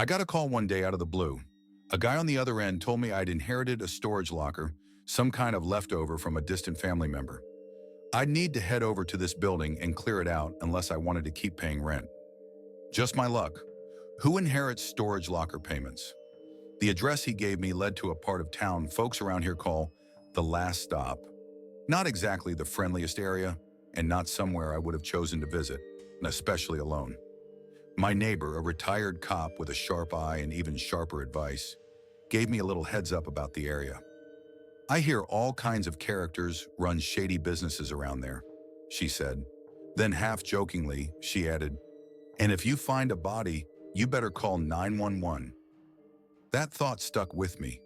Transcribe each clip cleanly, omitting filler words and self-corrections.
I got a call one day out of the blue. A guy on the other end told me I'd inherited a storage locker, some kind of leftover from a distant family member. I'd need to head over to this building and clear it out unless I wanted to keep paying rent. Just my luck. Who inherits storage locker payments? The address he gave me led to a part of town folks around here call the last stop. Not exactly the friendliest area, and not somewhere I would have chosen to visit, and especially alone. My neighbor, a retired cop with a sharp eye and even sharper advice, gave me a little heads up about the area. I hear all kinds of characters run shady businesses around there, she said. Then half jokingly, she added, and if you find a body, you better call 911. That thought stuck with me.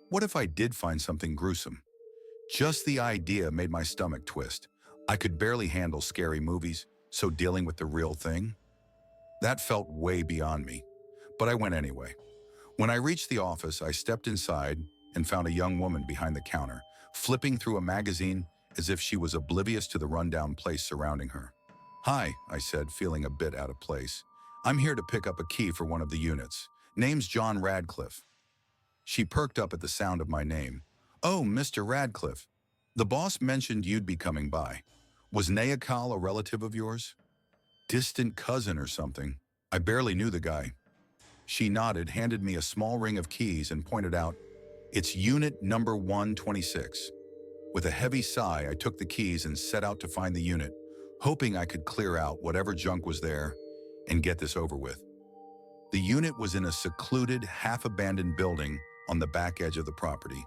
What if I did find something gruesome? Just the idea made my stomach twist. I could barely handle scary movies, so dealing with the real thing? That felt way beyond me, but I went anyway. When I reached the office, I stepped inside and found a young woman behind the counter, flipping through a magazine as if she was oblivious to the rundown place surrounding her. Hi, I said, feeling a bit out of place. I'm here to pick up a key for one of the units. Name's John Radcliffe. She perked up at the sound of my name. Oh, Mr. Radcliffe. The boss mentioned you'd be coming by. Was Nayakal a relative of yours? Distant cousin or something. I barely knew the guy. She nodded, handed me a small ring of keys and pointed out, it's unit number 126. With a heavy sigh, I took the keys and set out to find the unit, hoping I could clear out whatever junk was there and get this over with. The unit was in a secluded, half-abandoned building on the back edge of the property.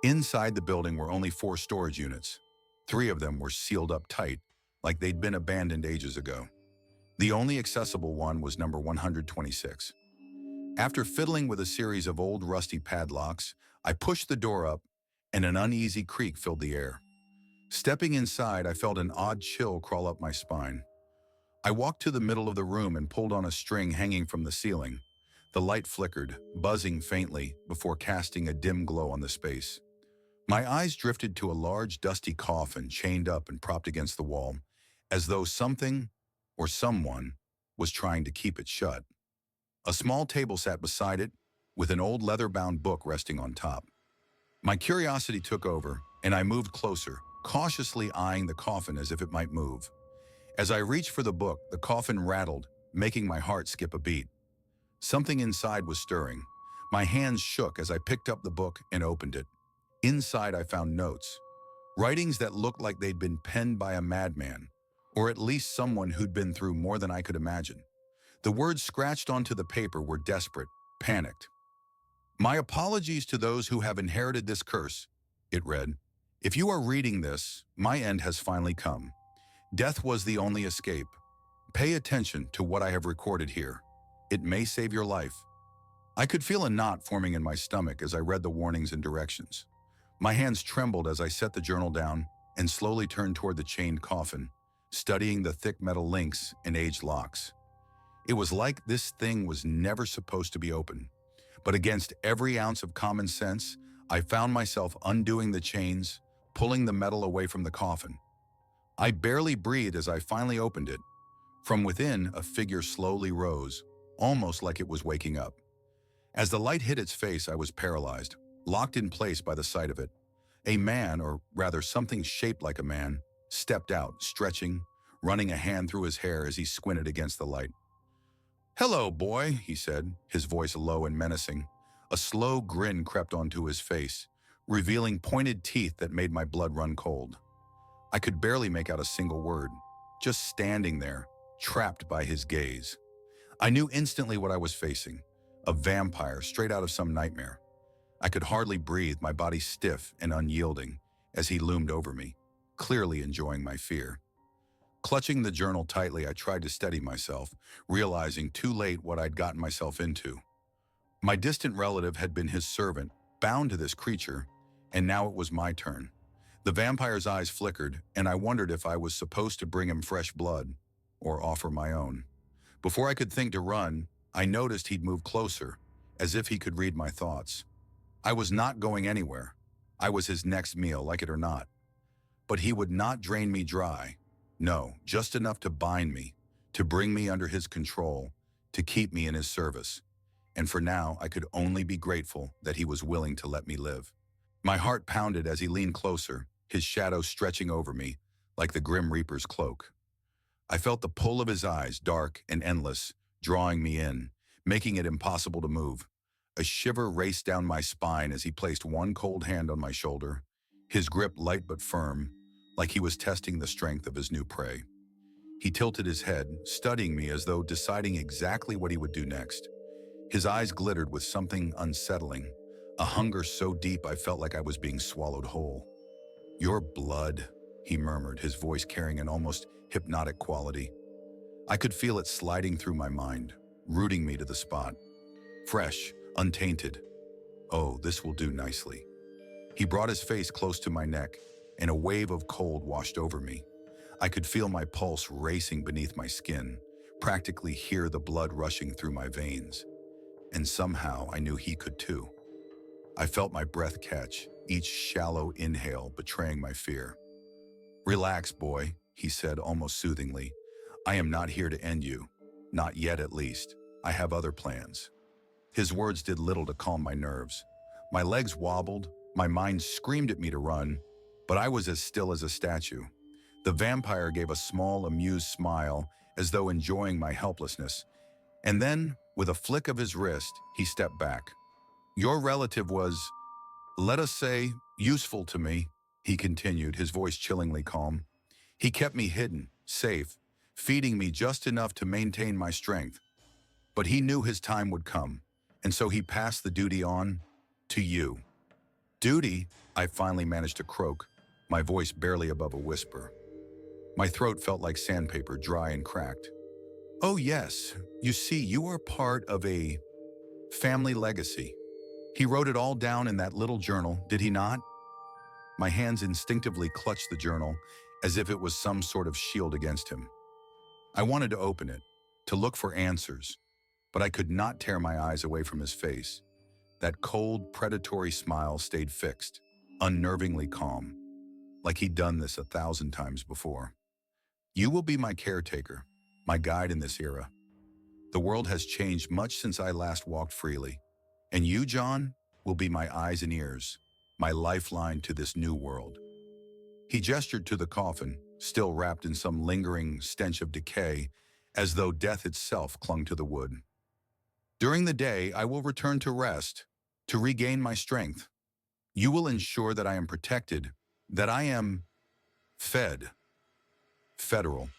Inside the building were only 4 storage units. 3 of them were sealed up tight, like they'd been abandoned ages ago. The only accessible one was number 126. After fiddling with a series of old rusty padlocks, I pushed the door up, and an uneasy creak filled the air. Stepping inside, I felt an odd chill crawl up my spine. I walked to the middle of the room and pulled on a string hanging from the ceiling. The light flickered, buzzing faintly before casting a dim glow on the space. My eyes drifted to a large, dusty coffin chained up and propped against the wall, as though something, or someone, was trying to keep it shut. A small table sat beside it, with an old leather-bound book resting on top. My curiosity took over, and I moved closer, cautiously eyeing the coffin as if it might move. As I reached for the book, the coffin rattled, making my heart skip a beat. Something inside was stirring. My hands shook as I picked up the book and opened it. Inside, I found notes, writings that looked like they'd been penned by a madman, or at least someone who'd been through more than I could imagine. The words scratched onto the paper were desperate, panicked. My apologies to those who have inherited this curse, it read. If you are reading this, my end has finally come. Death was the only escape. Pay attention to what I have recorded here. It may save your life. I could feel a knot forming in my stomach as I read the warnings and directions. My hands trembled as I set the journal down and slowly turned toward the chained coffin, studying the thick metal links and aged locks. It was like this thing was never supposed to be open. But against every ounce of common sense, I found myself undoing the chains, pulling the metal away from the coffin. I barely breathed as I finally opened it. From within, a figure slowly rose, almost like it was waking up. As the light hit its face, I was paralyzed, locked in place by the sight of it. A man, or rather something shaped like a man, stepped out, stretching, running a hand through his hair as he squinted against the light. "Hello, boy," he said, his voice low and menacing. A slow grin crept onto his face, revealing pointed teeth that made my blood run cold. I could barely make out a single word, just standing there, trapped by his gaze. I knew instantly what I was facing, a vampire straight out of some nightmare. I could hardly breathe, my body stiff and unyielding, as he loomed over me, clearly enjoying my fear. Clutching the journal tightly, I tried to steady myself, realizing too late what I'd gotten myself into. My distant relative had been his servant, bound to this creature, and now it was my turn. The vampire's eyes flickered, and I wondered if I was supposed to bring him fresh blood, or offer my own. Before I could think to run, I noticed he'd moved closer, as if he could read my thoughts. I was not going anywhere. I was his next meal, like it or not. But he would not drain me dry. No, just enough to bind me, to bring me under his control, to keep me in his service. and for now I could only be grateful that he was willing to let me live. My heart pounded as he leaned closer, his shadow stretching over me like the Grim Reaper's cloak. I felt the pull of his eyes, dark and endless, drawing me in, making it impossible to move. A shiver raced down my spine as he placed one cold hand on my shoulder, his grip light but firm, like he was testing the strength of his new prey. He tilted his head, studying me as though deciding exactly what he would do next. His eyes glittered with something unsettling, a hunger so deep I felt like I was being swallowed whole. "Your blood," he murmured, his voice carrying an almost hypnotic quality. I could feel it sliding through my mind, rooting me to the spot. Fresh, untainted. Oh, this will do nicely. He brought his face close to my neck, and a wave of cold washed over me. I could feel my pulse racing beneath my skin, practically hear the blood rushing through my veins. And somehow I knew he could too. I felt my breath catch, each shallow inhale betraying my fear. "Relax, boy," he said almost soothingly. "I am not here to end you. Not yet, at least. I have other plans." His words did little to calm my nerves. My legs wobbled, my mind screamed at me to run, but I was as still as a statue. The vampire gave a small, amused smile, as though enjoying my helplessness. And then, with a flick of his wrist, he stepped back. "Your relative was, let us say, useful to me," he continued, his voice chillingly calm. "He kept me hidden, safe, feeding me just enough to maintain my strength. But he knew his time would come, and so he passed the duty on to you." "Duty?" I finally managed to croak, my voice barely above a whisper. My throat felt like sandpaper, dry and cracked. "Oh yes, you see, you are part of a family legacy. He wrote it all down in that little journal, did he not?" My hands instinctively clutched the journal, as if it was some sort of shield against him. I wanted to open it, to look for answers, but I could not tear my eyes away from his face. That cold, predatory smile stayed fixed, unnervingly calm, like he'd done this 1,000 times before. "You will be my caretaker, my guide in this era. The world has changed much since I last walked freely. And you, John, will be my eyes and ears, my lifeline to this new world." He gestured to the coffin, still wrapped in some lingering stench of decay, as though death itself clung to the wood. "During the day, I will return to rest, to regain my strength. You will ensure that I am protected, that I am fed." Federal.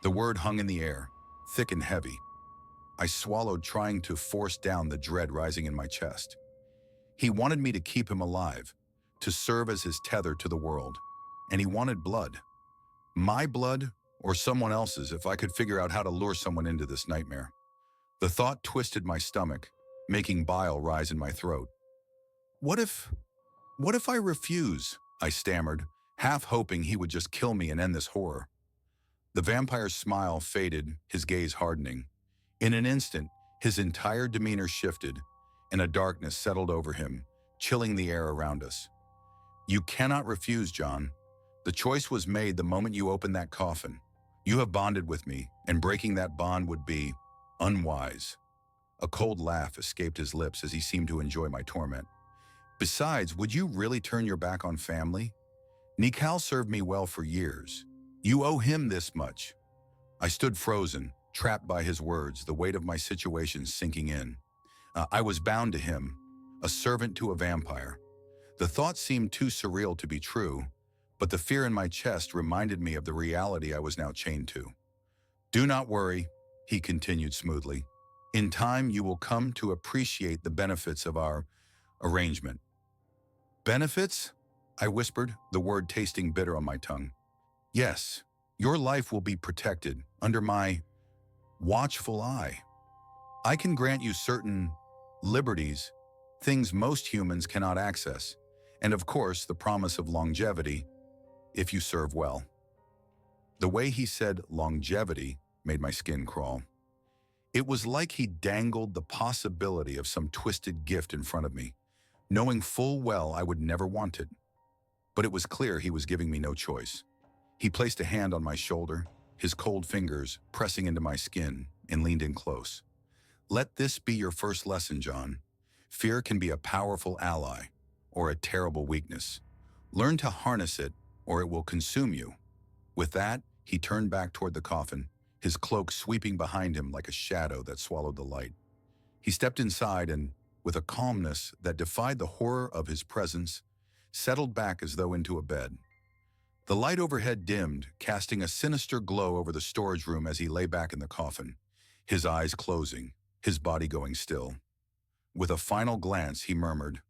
The word hung in the air, thick and heavy. I swallowed, trying to force down the dread rising in my chest. He wanted me to keep him alive, to serve as his tether to the world. And he wanted blood. My blood, or someone else's, if I could figure out how to lure someone into this nightmare. The thought twisted my stomach, making bile rise in my throat. What if I refuse?" I stammered, half hoping he would just kill me and end this horror. The vampire's smile faded, his gaze hardening. In an instant, his entire demeanor shifted, and a darkness settled over him, chilling the air around us. "You cannot refuse, John. The choice was made the moment you opened that coffin. You have bonded with me, and breaking that bond would be unwise." A cold laugh escaped his lips as he seemed to enjoy my torment. "Besides, would you really turn your back on family? Nikal served me well for years. You owe him this much." I stood frozen, trapped by his words, the weight of my situation sinking in. I was bound to him, a servant to a vampire. The thought seemed too surreal to be true, but the fear in my chest reminded me of the reality I was now chained to. "Do not worry," he continued smoothly. "In time, you will come to appreciate the benefits of our arrangement." "Benefits?" I whispered, the word tasting bitter on my tongue. "Yes, your life will be protected under my watchful eye. I can grant you certain liberties, things most humans cannot access, and of course the promise of longevity, if you serve well." The way he said longevity made my skin crawl. It was like he dangled the possibility of some twisted gift in front of me, knowing full well I would never want it. But it was clear he was giving me no choice. He placed a hand on my shoulder, his cold fingers pressing into my skin, and leaned in close. Let this be your first lesson, John. Fear can be a powerful ally or a terrible weakness. Learn to harness it or it will consume you. With that, he turned back toward the coffin, his cloak sweeping behind him like a shadow that swallowed the light. He stepped inside and, with a calmness that defied the horror of his presence, settled back as though into a bed. The light overhead dimmed, casting a sinister glow over the storage room as he lay back in the coffin, his eyes closing, his body going still. With a final glance, he murmured,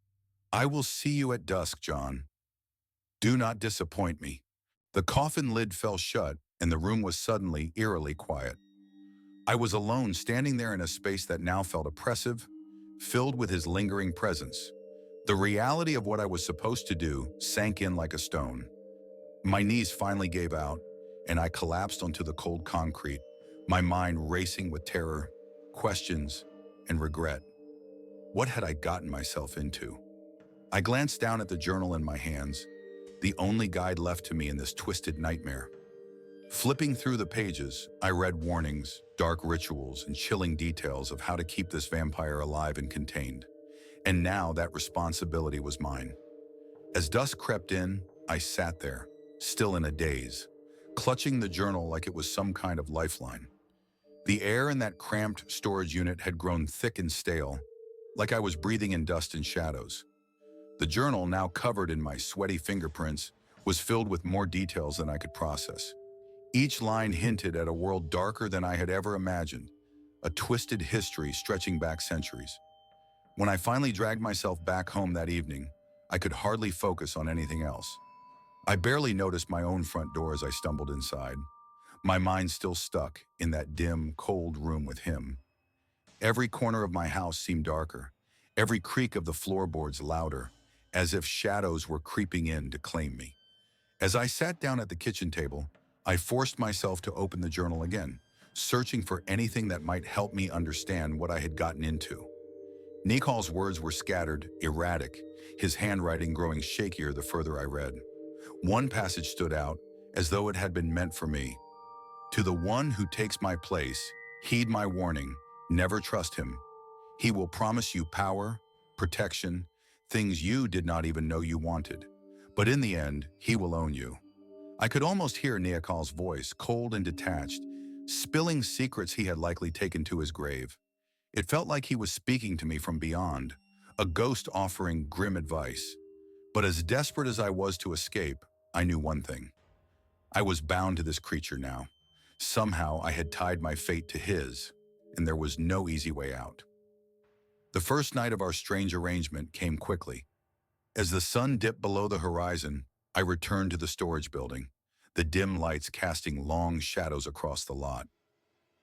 "I will see you at dusk, John. Do not disappoint me." The coffin lid fell shut, and the room was suddenly eerily quiet. I was alone, standing there in a space that now felt oppressive, filled with his lingering presence. The reality of what I was supposed to do sank in like a stone. My knees finally gave out, and I collapsed onto the cold concrete, my mind racing with terror, questions, and regret. What had I gotten myself into? I glanced down at the journal in my hands, the only guide left to me in this twisted nightmare. Flipping through the pages, I read warnings, dark rituals, and chilling details of how to keep this vampire alive and contained. And now that responsibility was mine. As dusk crept in, I sat there, still in a daze, clutching the journal like it was some kind of lifeline. The air in that cramped storage unit had grown thick and stale, like I was breathing in dust and shadows. The journal, now covered in my sweaty fingerprints, was filled with more details than I could process. Each line hinted at a world darker than I had ever imagined, a twisted history stretching back centuries. When I finally dragged myself back home that evening, I could hardly focus on anything else. I barely noticed my own front door as I stumbled inside, my mind still stuck in that dim, cold room with him. Every corner of my house seemed darker, every creak of the floorboards louder, as if shadows were creeping in to claim me. As I sat down at the kitchen table, I forced myself to open the journal again, searching for anything that might help me understand what I had gotten into. Nikol's words were scattered, erratic, his handwriting growing shakier the further I read. One passage stood out, as though it had been meant for me. "To the one who takes my place, heed my warning, never trust him. He will promise you power, protection, things you did not even know you wanted. But in the end, he will own you." I could almost hear Nikol's voice, cold and detached, spilling secrets he had likely taken to his grave. It felt like he was speaking to me from beyond, a ghost offering grim advice. But as desperate as I was to escape, I knew one thing. I was bound to this creature now. Somehow I had tied my fate to his, and there was no easy way out. The first night of our strange arrangement came quickly. As the sun dipped below the horizon, I returned to the storage building, the dim lights casting long shadows across the lot.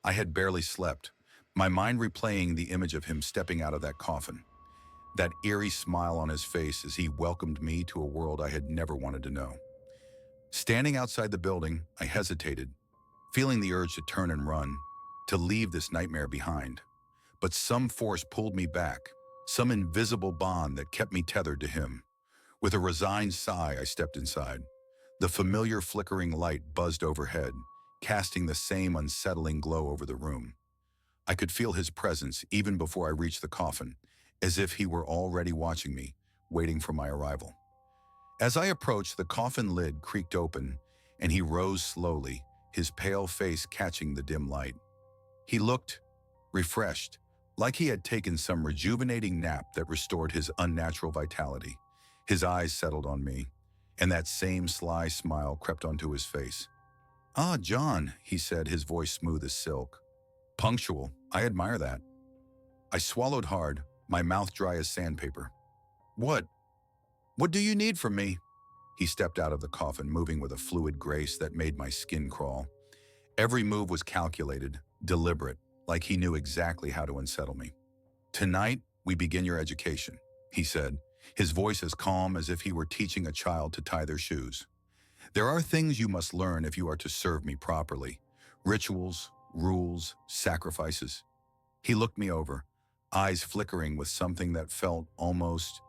I had barely slept, my mind replaying the image of him stepping out of that coffin, that eerie smile on his face as he welcomed me to a world I had never wanted to know. Standing outside the building, I hesitated, feeling the urge to turn and run, to leave this nightmare behind. But some force pulled me back, some invisible bond that kept me tethered to him. With a resigned sigh, I stepped inside. The familiar flickering light buzzed overhead, casting the same unsettling glow over the room. I could feel his presence even before I reached the coffin, as if he were already watching me, waiting for my arrival. As I approached, the coffin lid creaked open, and he rose slowly, his pale face catching the dim light. He looked refreshed, like he had taken some rejuvenating nap that restored his unnatural vitality. His eyes settled on me, and that same sly smile crept onto his face. "Ah, John," he said, his voice smooth as silk. "Punctual, I admire that." I swallowed hard, my mouth dry as sandpaper. What do you need from me?" He stepped out of the coffin, moving with a fluid grace that made my skin crawl. Every move was calculated, deliberate, like he knew exactly how to unsettle me. "Tonight, we begin your education," he said, his voice as calm as if he were teaching a child to tie their shoes. "There are things you must learn if you are to serve me properly. Rituals, rules, sacrifices." He looked me over, eyes flickering with something that felt almost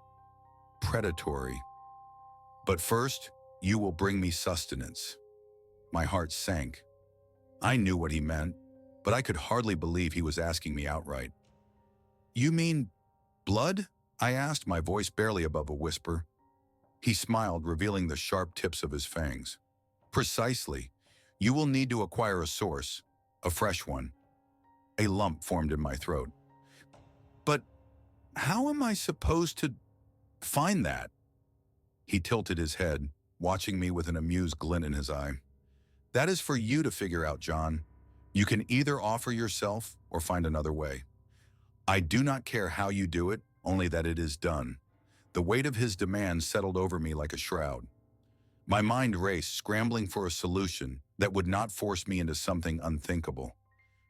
predatory. "But first, you will bring me sustenance." My heart sank. I knew what he meant, but I could hardly believe he was asking me outright. You mean blood? I asked, my voice barely above a whisper. He smiled, revealing the sharp tips of his fangs. Precisely. You will need to acquire a source, a fresh one. A lump formed in my throat. But how am I supposed to find that? He tilted his head, watching me with an amused glint in his eye. That is for you to figure out, John. You can either offer yourself or find another way. I do not care how you do it, only that it is done. The weight of his demand settled over me like a shroud. My mind raced, scrambling for a solution that would not force me into something unthinkable.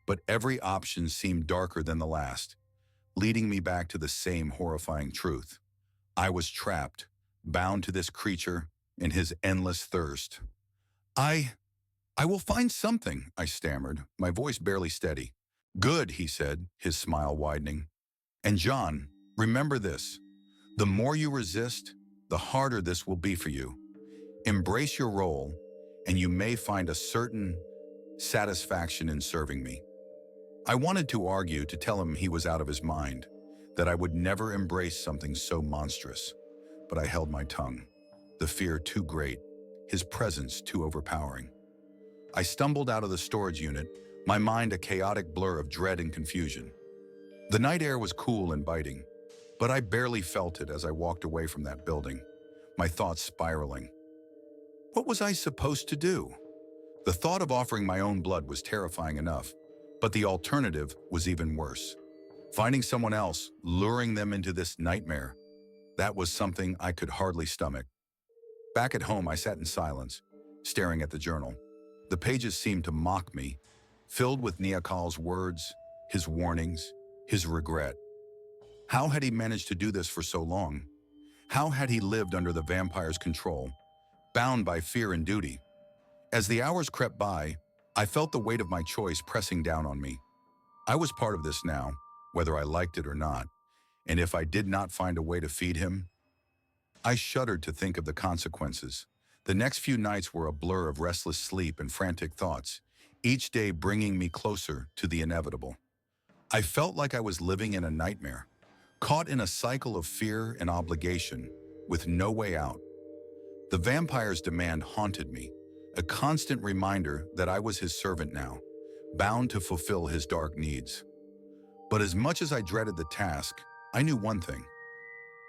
But every option seemed darker than the last, leading me back to the same horrifying truth. I was trapped, bound to this creature and his endless thirst. I will find something, I stammered, my voice barely steady. Good, he said, his smile widening. And John, remember this. The more you resist, the harder this will be for you. Embrace your role, and you may find a certain satisfaction in serving me. I wanted to argue, to tell him he was out of his mind, that I would never embrace something so monstrous. But I held my tongue, the fear too great, his presence too overpowering. I stumbled out of the storage unit, my mind a chaotic blur of dread and confusion. The night air was cool and biting, but I barely felt it as I walked away from that building, my thoughts spiraling. What was I supposed to do? The thought of offering my own blood was terrifying enough, but the alternative was even worse. Finding someone else, luring them into this nightmare, that was something I could hardly stomach. Back at home, I sat in silence, staring at the journal. The pages seemed to mock me, filled with Niakal's words, his warnings, his regret. How had he managed to do this for so long? How had he lived under the vampire's control, bound by fear and duty? As the hours crept by, I felt the weight of my choice pressing down on me. I was part of this now, whether I liked it or not, and if I did not find a way to feed him, I shuddered to think of the consequences. The next few nights were a blur of restless sleep and frantic thoughts, each day bringing me closer to the inevitable. I felt like I was living in a nightmare, caught in a cycle of fear and obligation, with no way out. The vampire's demand haunted me, a constant reminder that I was his servant now, bound to fulfill his dark needs. But as much as I dreaded the task, I knew one thing.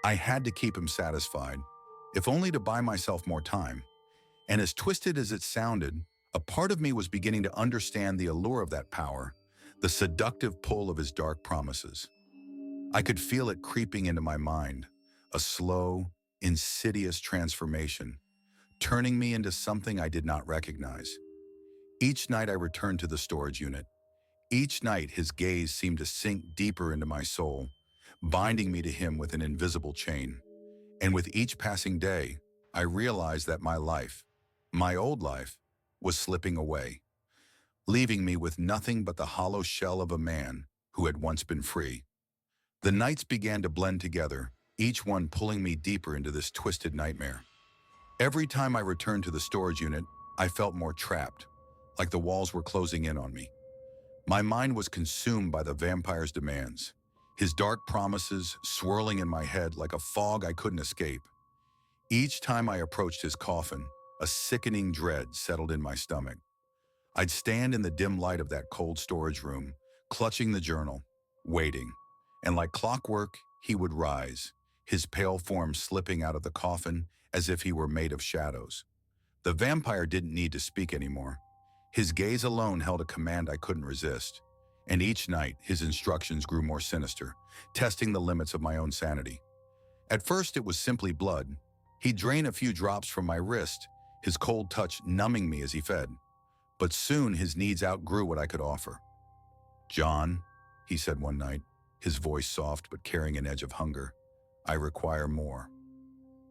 I had to keep him satisfied, if only to buy myself more time. And as twisted as it sounded, a part of me was beginning to understand the allure of that power, the seductive pull of his dark promises. I could feel it creeping into my mind, a slow, insidious transformation, turning me into something I did not recognize. Each night I returned to the storage unit. Each night his gaze seemed to sink deeper into my soul, binding me to him with an invisible chain. And with each passing day, I realized that my life, my old life, was slipping away, leaving me with nothing but the hollow shell of a man who had once been free. The nights began to blend together, each one pulling me deeper into this twisted nightmare. Every time I returned to the storage unit, I felt more trapped, like the walls were closing in on me. My mind was consumed by the vampire's demands, his dark promises swirling in my head like a fog I couldn't escape. Each time I approached his coffin, a sickening dread settled in my stomach. I'd stand in the dim light of that cold storage room, clutching the journal, waiting. And like clockwork, he would rise, his pale form slipping out of the coffin as if he were made of shadows. The vampire didn't need to speak anymore. His gaze alone held a command I couldn't resist. And each night, his instructions grew more sinister, testing the limits of my own sanity. At first, it was simply blood. He'd drain a few drops from my wrist, his cold touch numbing me as he fed. But soon, his needs outgrew what I could offer. "John," he said one night, his voice soft but carrying an edge of hunger, "I require more.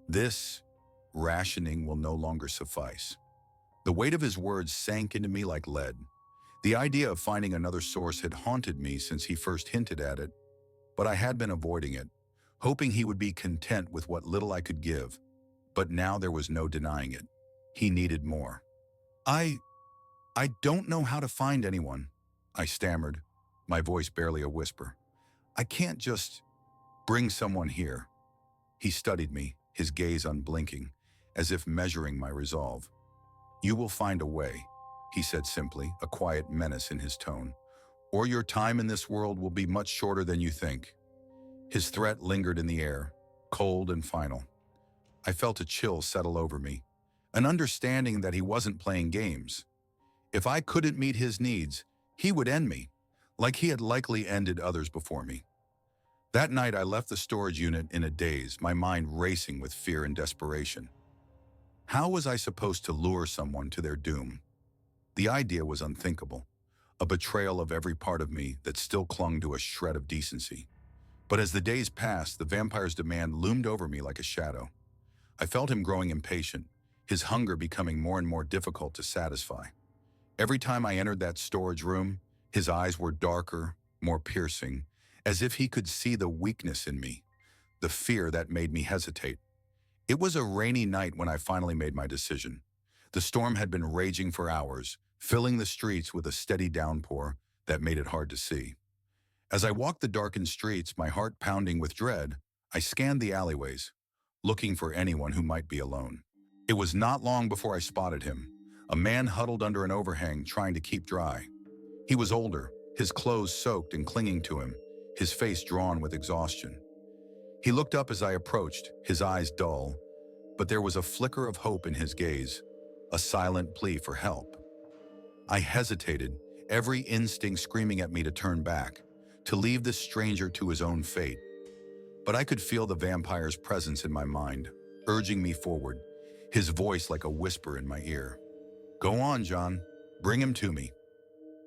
This rationing will no longer suffice." The weight of his words sank into me like lead. The idea of finding another source had haunted me since he first hinted at it, but I had been avoiding it, hoping he would be content with what little I could give. But now there was no denying it. He needed more. I don't know how to find anyone," I stammered, my voice barely a whisper. I can't just bring someone here. He studied me, his gaze unblinking, as if measuring my resolve. You will find a way, he said simply, a quiet menace in his tone. Or your time in this world will be much shorter than you think. His threat lingered in the air, cold and final. I felt a chill settle over me, an understanding that he wasn't playing games. If I couldn't meet his needs, he would end me, like he had likely ended others before me. That night I left the storage unit in a daze, my mind racing with fear and desperation. How was I supposed to lure someone to their doom? The idea was unthinkable, a betrayal of every part of me that still clung to a shred of decency. But as the days passed, the vampire's demand loomed over me like a shadow. I felt him growing impatient, his hunger becoming more and more difficult to satisfy. Every time I entered that storage room, his eyes were darker, more piercing, as if he could see the weakness in me, the fear that made me hesitate. It was a rainy night when I finally made my decision. The storm had been raging for hours, filling the streets with a steady downpour that made it hard to see. As I walked the darkened streets, my heart pounding with dread, I scanned the alleyways, looking for anyone who might be alone. It was not long before I spotted him, a man huddled under an overhang trying to keep dry. He was older, his clothes soaked and clinging to him, his face drawn with exhaustion. He looked up as I approached, his eyes dull, but there was a flicker of hope in his gaze, a silent plea for help. I hesitated, every instinct screaming at me to turn back, to leave this stranger to his own fate. But I could feel the vampire's presence in my mind, urging me forward, his voice like a whisper in my ear. Go on, John. Bring him to me.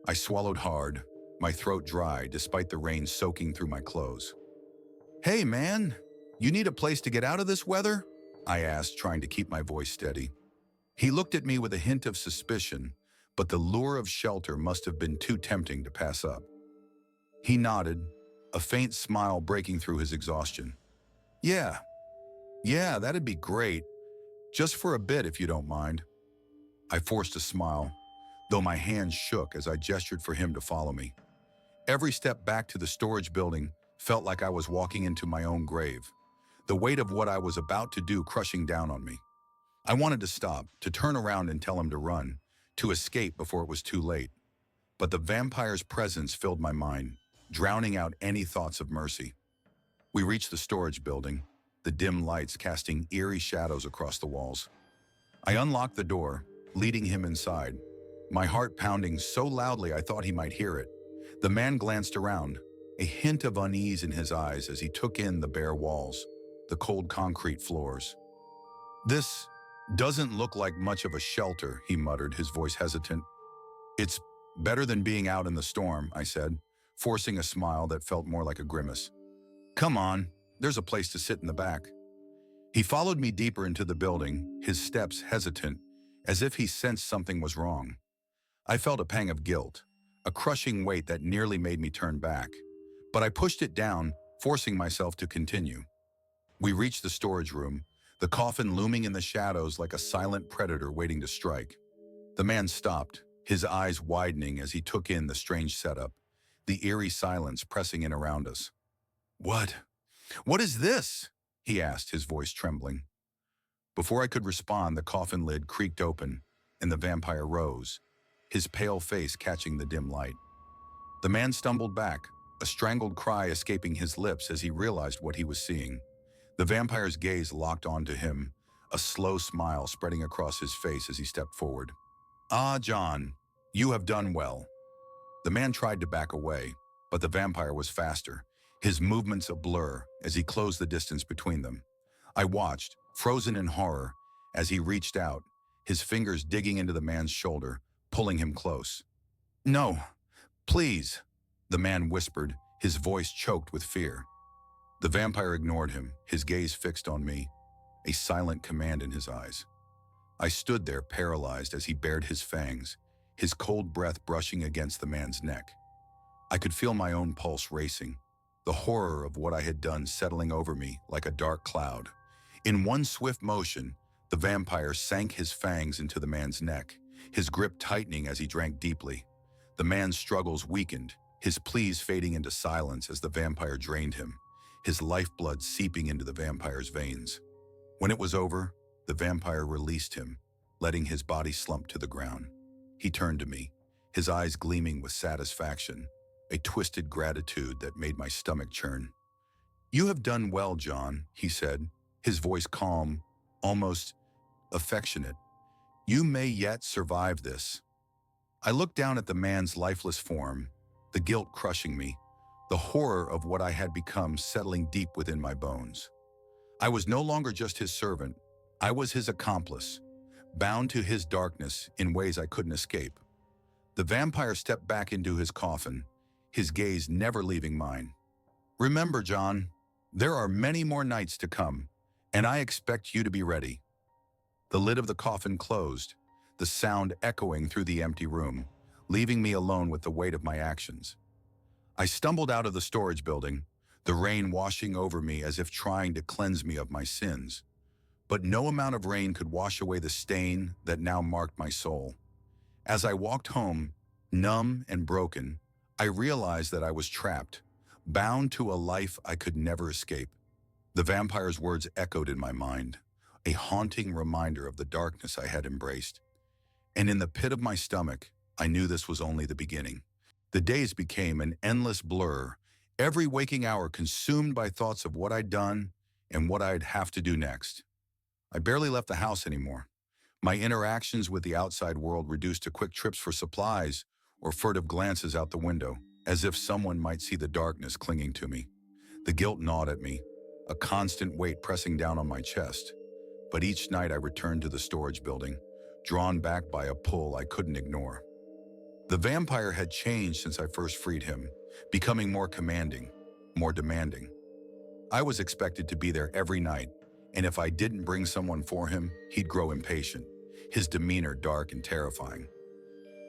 I swallowed hard, my throat dry despite the rain soaking through my clothes. Hey, man, you need a place to get out of this weather? I asked, trying to keep my voice steady. He looked at me with a hint of suspicion, but the lure of shelter must have been too tempting to pass up. He nodded, a faint smile breaking through his exhaustion. Yeah, that'd be great. Just for a bit, if you don't mind. I forced a smile, though my hands shook as I gestured for him to follow me. Every step back to the storage building felt like I was walking into my own grave, the weight of what I was about to do crushing down on me. I wanted to stop, to turn around and tell him to run, to escape before it was too late. But the vampire's presence filled my mind, drowning out any thoughts of mercy. We reached the storage building, the dim lights casting eerie shadows across the walls. I unlocked the door, leading him inside, my heart pounding so loudly I thought he might hear it. The man glanced around, a hint of unease in his eyes as he took in the bare walls, the cold concrete floors. This doesn't look like much of a shelter, he muttered, his voice hesitant. It's better than being out in the storm, I said, forcing a smile that felt more like a grimace. Come on, there's a place to sit in the back. He followed me deeper into the building, his steps hesitant, as if he sensed something was wrong. I felt a pang of guilt, a crushing weight that nearly made me turn back. But I pushed it down, forcing myself to continue. We reached the storage room, the coffin looming in the shadows like a silent predator waiting to strike. The man stopped, his eyes widening as he took in the strange setup, the eerie silence pressing in around us. What is this? He asked, his voice trembling. Before I could respond, the coffin lid creaked open, and the vampire rose, his pale face catching the dim light. The man stumbled back, a strangled cry escaping his lips as he realized what he was seeing. The vampire's gaze locked onto him, a slow smile spreading across his face as he stepped forward. Ah, John, you have done well. The man tried to back away, but the vampire was faster, his movements a blur as he closed the distance between them. I watched, frozen in horror, as he reached out, his fingers digging into the man's shoulder, pulling him close. No, please, the man whispered, his voice choked with fear. The vampire ignored him, his gaze fixed on me, a silent command in his eyes. I stood there paralyzed as he bared his fangs, his cold breath brushing against the man's neck. I could feel my own pulse racing, the horror of what I had done settling over me like a dark cloud. In one swift motion, the vampire sank his fangs into the man's neck, his grip tightening as he drank deeply. The man's struggles weakened, his pleas fading into silence as the vampire drained him, his lifeblood seeping into the vampire's veins. When it was over, the vampire released him, letting his body slump to the ground. He turned to me, his eyes gleaming with satisfaction, a twisted gratitude that made my stomach churn. "You have done well, John," he said, his voice calm, almost affectionate. "You may yet survive this." I looked down at the man's lifeless form, the guilt crushing me, the horror of what I had become settling deep within my bones. I was no longer just his servant, I was his accomplice, bound to his darkness in ways I couldn't escape. The vampire stepped back into his coffin, his gaze never leaving mine. "Remember, John, there are many more nights to come, and I expect you to be ready." The lid of the coffin closed, the sound echoing through the empty room, leaving me alone with the weight of my actions. I stumbled out of the storage building, the rain washing over me as if trying to cleanse me of my sins. But no amount of rain could wash away the stain that now marked my soul. As I walked home, numb and broken, I realized that I was trapped, bound to a life I could never escape. The vampire's words echoed in my mind, a haunting reminder of the darkness I had embraced. And in the pit of my stomach, I knew this was only the beginning. The days became an endless blur, every waking hour consumed by thoughts of what I'd done and what I'd have to do next. I barely left the house anymore. My interactions with the outside world reduced to quick trips for supplies or furtive glances out the window, as if someone might see the darkness clinging to me. The guilt gnawed at me, a constant weight pressing down on my chest. But each night I returned to the storage building, drawn back by a pull I couldn't ignore. The vampire had changed since I first freed him, becoming more commanding, more demanding. I was expected to be there every night, and if I didn't bring someone for him, he'd grow impatient, his demeanor dark and terrifying.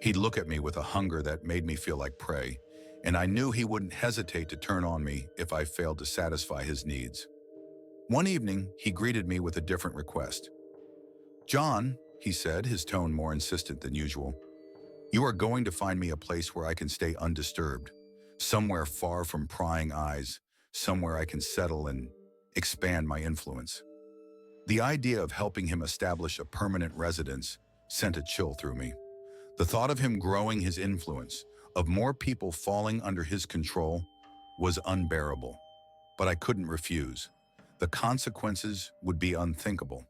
He'd look at me with a hunger that made me feel like prey, and I knew he wouldn't hesitate to turn on me if I failed to satisfy his needs. One evening, he greeted me with a different request. "John," he said, his tone more insistent than usual, "you are going to find me a place where I can stay undisturbed, somewhere far from prying eyes, somewhere I can settle and expand my influence." The idea of helping him establish a permanent residence sent a chill through me. The thought of him growing his influence, of more people falling under his control, was unbearable. But I couldn't refuse. The consequences would be unthinkable.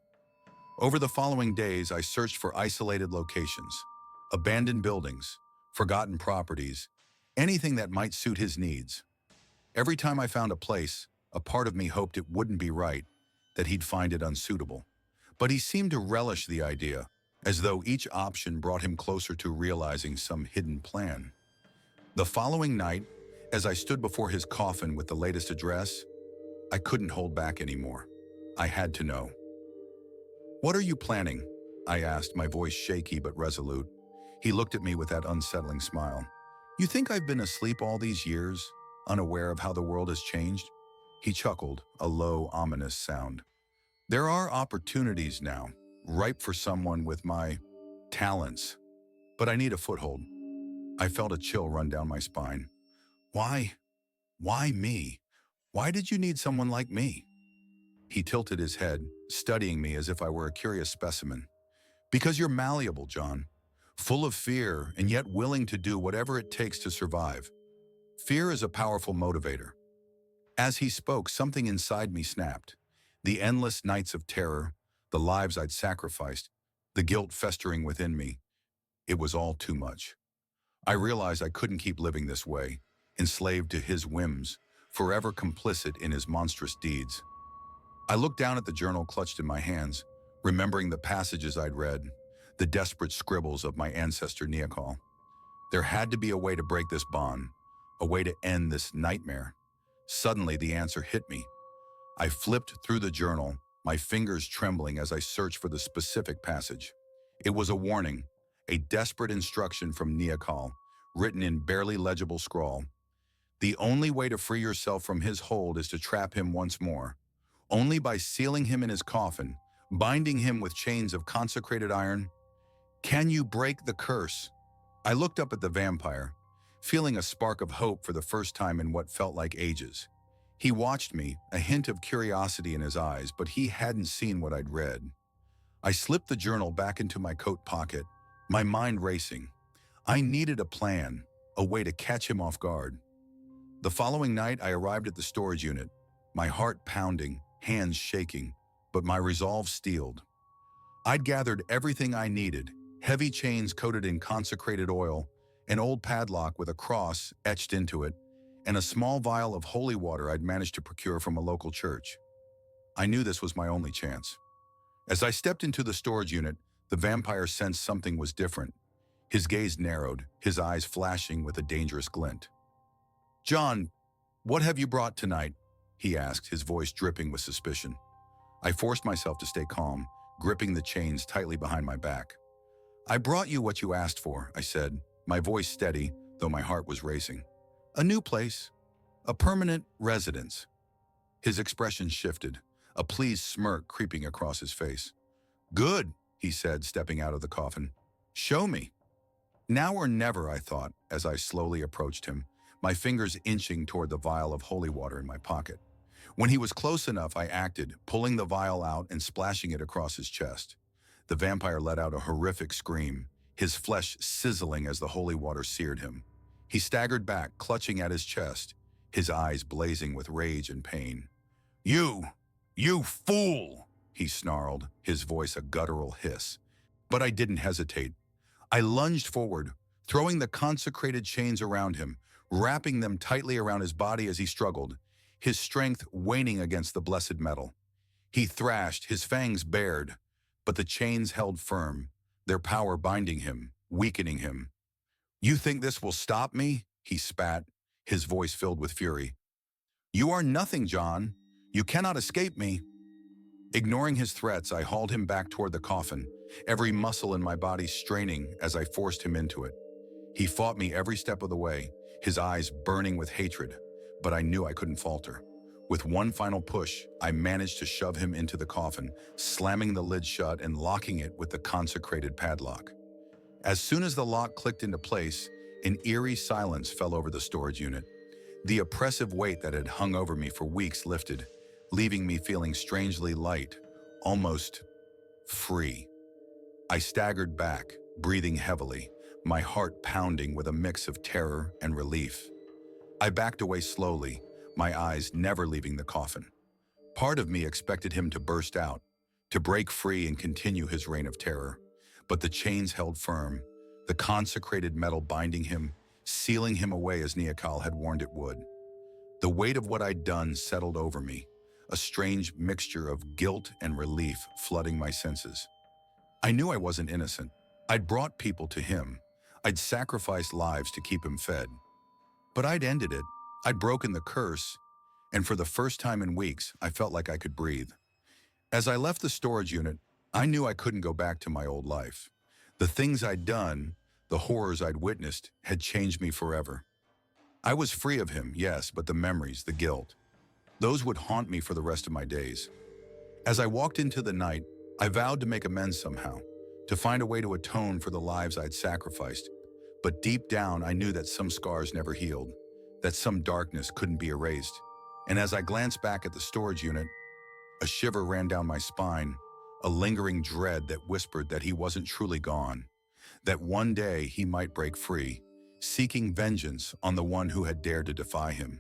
Over the following days, I searched for isolated locations, abandoned buildings, forgotten properties, anything that might suit his needs. Every time I found a place, a part of me hoped it wouldn't be right, that he'd find it unsuitable. But he seemed to relish the idea, as though each option brought him closer to realizing some hidden plan. The following night, as I stood before his coffin with the latest address, I couldn't hold back anymore. I had to know. "What are you planning?" I asked, my voice shaky but resolute. He looked at me with that unsettling smile. "You think I've been asleep all these years, unaware of how the world has changed?" He chuckled, a low, ominous sound. "There are opportunities now, ripe for someone with my talents. But I need a foothold." I felt a chill run down my spine. Why? Why me? Why did you need someone like me?" He tilted his head, studying me as if I were a curious specimen. "Because you're malleable, John. Full of fear and yet willing to do whatever it takes to survive. Fear is a powerful motivator." As he spoke, something inside me snapped. The endless nights of terror, the lives I'd sacrificed, the guilt festering within me. It was all too much. I realized I couldn't keep living this way, enslaved to his whims, forever complicit in his monstrous deeds. I looked down at the journal clutched in my hands, remembering the passages I'd read, the desperate scribbles of my ancestor Neokal. There had to be a way to break this bond, a way to end this nightmare. Suddenly, the answer hit me. I flipped through the journal, my fingers trembling as I searched for the specific passage. It was a warning, a desperate instruction from Neokal, written in barely legible scrawl. The only way to free yourself from his hold is to trap him once more. Only by sealing him in his coffin, binding him with chains of consecrated iron, can you break the curse. I looked up at the vampire, feeling a spark of hope for the first time in what felt like ages. He watched me, a hint of curiosity in his eyes, but he hadn't seen what I'd read. I slipped the journal back into my coat pocket, my mind racing. I needed a plan, a way to catch him off guard. The following night, I arrived at the storage unit, my heart pounding, hands shaking, but my resolve steeled. I'd gathered everything I needed: heavy chains coated in consecrated oil, an old padlock with a cross etched into it, and a small vial of holy water I'd managed to procure from a local church. I knew this was my only chance. As I stepped into the storage unit, the vampire sensed something was different. His gaze narrowed, his eyes flashing with a dangerous glint. "John, what have you brought tonight?" he asked, his voice dripping with suspicion. I forced myself to stay calm, gripping the chains tightly behind my back. "I brought you what you asked for," I said, my voice steady, though my heart was racing. "A new place, a permanent residence." His expression shifted, a pleased smirk creeping across his face. "Good," he said, stepping out of the coffin. "Show me." Now or never, I thought, as I slowly approached him, my fingers inching toward the vial of holy water in my pocket. When he was close enough, I acted, pulling the vial out and splashing it across his chest. The vampire let out a horrific scream, his flesh sizzling as the holy water seared him. He staggered back, clutching at his chest, his eyes blazing with rage and pain. You fool!" he snarled, his voice a guttural hiss. But I didn't hesitate. I lunged forward, throwing the consecrated chains around him, wrapping them tightly around his body as he struggled, his strength waning against the blessed metal. He thrashed, his fangs bared, but the chains held firm, their power binding him, weakening him. "You think this will stop me?" he spat, his voice filled with fury. "You are nothing, John. You cannot escape me." Ignoring his threats, I hauled him back toward the coffin, every muscle in my body straining as I forced him into it. He fought me every step of the way, his eyes burning with hatred, but I knew I couldn't falter. With one final push, I managed to shove him into the coffin, slamming the lid shut and locking it with the consecrated padlock. As soon as the lock clicked into place, an eerie silence fell over the storage unit. The oppressive weight that had hung over me for weeks lifted, leaving me feeling strangely light, almost free. I staggered back, breathing heavily, my heart pounding with a mix of terror and relief. I backed away slowly, my eyes never leaving the coffin. Part of me expected him to burst out, to break free and continue his reign of terror. But the chains held firm, the consecrated metal binding him, sealing him away as Neokal had warned it would. The weight of what I'd done settled over me, a strange mixture of guilt and relief flooding my senses. I knew I wasn't innocent. I'd brought people to him. I'd sacrificed lives to keep him fed. But I'd ended it. I'd broken the curse, and for the first time in weeks, I felt like I could breathe. As I left the storage unit, I knew I couldn't go back to my old life. The things I'd done, the horrors I'd witnessed, had changed me forever. I was free of him, yes, but the memories, the guilt, those would haunt me for the rest of my days. As I walked into the night, I vowed to make amends somehow, to find a way to atone for the lives I'd sacrificed. But deep down, I knew that some scars never healed, that some darkness couldn't be erased. And as I glanced back at the storage unit, a shiver ran down my spine, a lingering dread that whispered that he wasn't truly gone, that one day he might break free, seeking vengeance on the one who had dared to defy him.